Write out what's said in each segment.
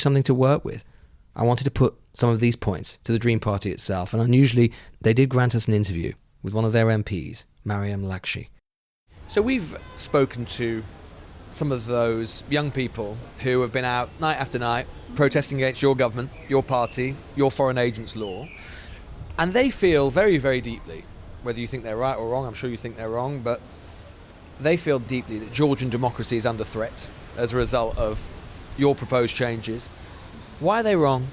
something to work with. I wanted to put some of these points to the Dream Party itself, and unusually, they did grant us an interview with one of their MPs, Mariam Laskhi. So we've spoken to some of those young people who have been out night after night protesting against your government, your party, your foreign agents law, and they feel very, very deeply, whether you think they're right or wrong, I'm sure you think they're wrong, but they feel deeply that Georgian democracy is under threat as a result of your proposed changes. Why are they wrong?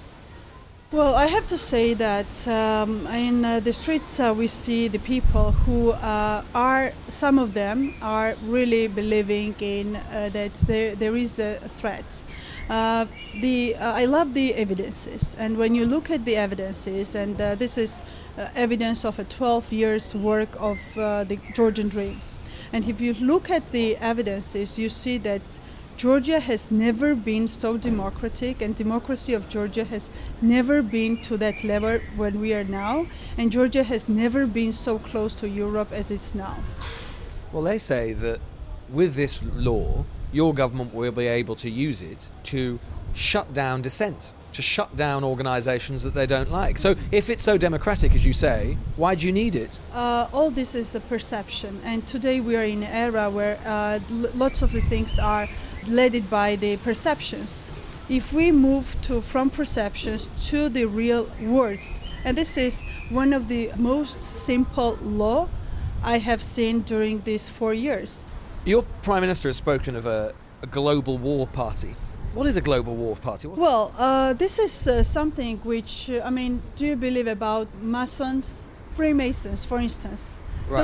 Well, I have to say that in the streets we see the people who some of them are really believing in that there is a threat. I love the evidences, and when you look at the evidences, and this is evidence of a 12 years work of the Georgian dream. And if you look at the evidences, you see that Georgia has never been so democratic, and democracy of Georgia has never been to that level when we are now, and Georgia has never been so close to Europe as it's now. Well, they say that with this law, your government will be able to use it to shut down dissent, to shut down organisations that they don't like. So if it's so democratic, as you say, why do you need it? All this is a perception, and today we are in an era where lots of the things are led by the perceptions. If we move from perceptions to the real words, and this is one of the most simple law I have seen during these 4 years. Your Prime Minister has spoken of a global war party. What is a global war party? Well, this is something which, do you believe about Masons, Freemasons, for instance? Right.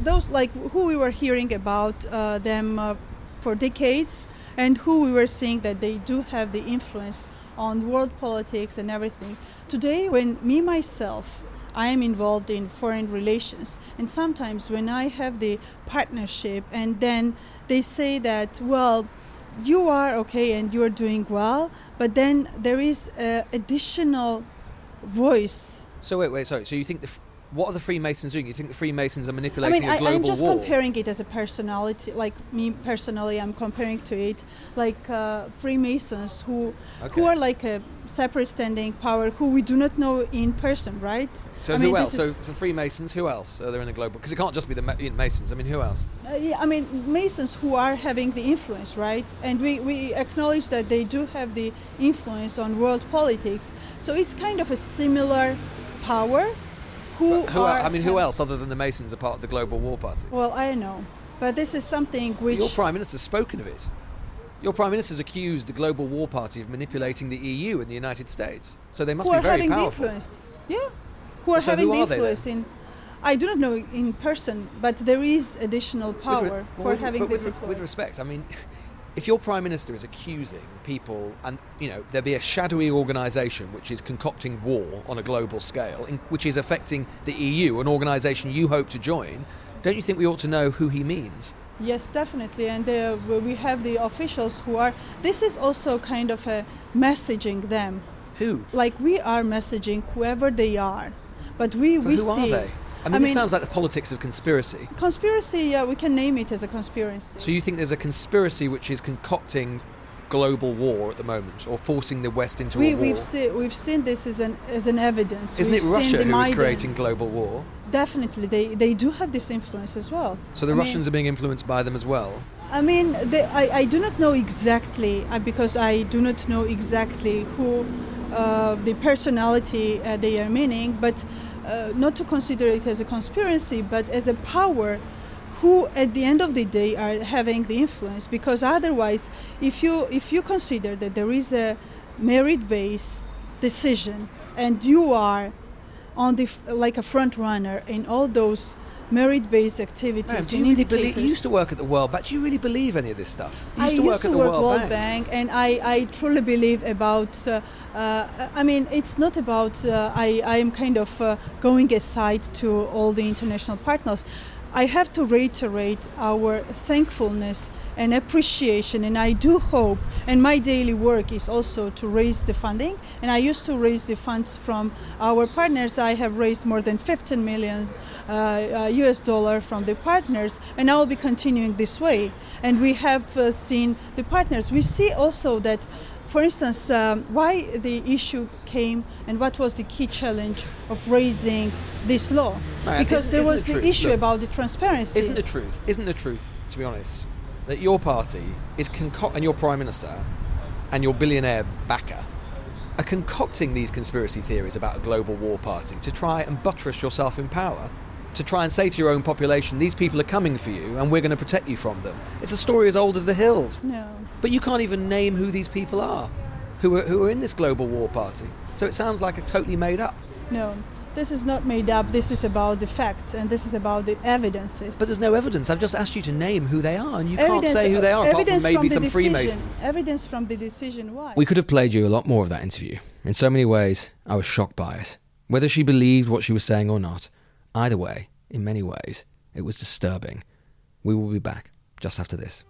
Those who we were hearing about them for decades, and who we were seeing that they do have the influence on world politics and everything. Today, when myself, I am involved in foreign relations, and sometimes when I have the partnership, and then they say that, well, you are okay and you are doing well, but then there is additional voice. So wait, sorry. So you think what are the Freemasons doing? You think the Freemasons are manipulating a global war? I'm just comparing it as a personality. Like me personally, I'm comparing to it like Freemasons who are like a separate standing power who we do not know in person, right? So who else? So the Freemasons, who else are there in the global? Because it can't just be the Masons. I mean, who else? Masons who are having the influence, right? And we acknowledge that they do have the influence on world politics. So it's kind of a similar power. Who else other than the Masons are part of the global war party? Well, I know, but this is something which... Your Prime Minister's spoken of it. Your Prime Minister's accused the global war party of manipulating the EU and the United States. So they must be very powerful. Influence. Yeah, who are having the influence in... I do not know in person, but there is additional power who are having this influence. With respect, if your Prime Minister is accusing people, and there be a shadowy organisation which is concocting war on a global scale, which is affecting the EU, an organisation you hope to join, don't you think we ought to know who he means? Yes, definitely, and we have the officials who are... This is also kind of a messaging them. Who? Like we are messaging whoever they are, but we who see... are they? This sounds like the politics of conspiracy. Conspiracy, yeah, we can name it as a conspiracy. So you think there's a conspiracy which is concocting global war at the moment, or forcing the West into a war? We've seen this as an evidence. Isn't it Russia who is creating global war? Definitely, they do have this influence as well. So the Russians are being influenced by them as well? I do not know exactly, because I do not know exactly who the personality they are meaning, but not to consider it as a conspiracy, but as a power who at the end of the day are having the influence. Because otherwise, if you consider that there is a merit-based decision and you are on like a front runner in all those merit-based activities. Do you really believe? You used to work at the World Bank. Do you really believe any of this stuff? I used to work at the World Bank, and I truly believe about. It's not about. I am kind of going aside to all the international partners. I have to reiterate our thankfulness and appreciation, and I do hope, and my daily work is also to raise the funding, and I used to raise the funds from our partners. I have raised more than 15 million US dollar from the partners, and I will be continuing this way. And we have seen the partners. We see also that For instance, why the issue came and what was the key challenge of raising this law? Mariam, because there was the issue about the transparency. Isn't the truth, to be honest, that your party is and your Prime Minister and your billionaire backer are concocting these conspiracy theories about a global war party to try and buttress yourself in power, to try and say to your own population, these people are coming for you and we're going to protect you from them. It's a story as old as the hills. No. But you can't even name who these people are, who are in this global war party. So it sounds like a totally made up. No, this is not made up. This is about the facts and this is about the evidences. But there's no evidence. I've just asked you to name who they are and you can't say who they are apart from maybe some Freemasons. Evidence from the decision, why? We could have played you a lot more of that interview. In so many ways, I was shocked by it. Whether she believed what she was saying or not, either way, in many ways, it was disturbing. We will be back just after this.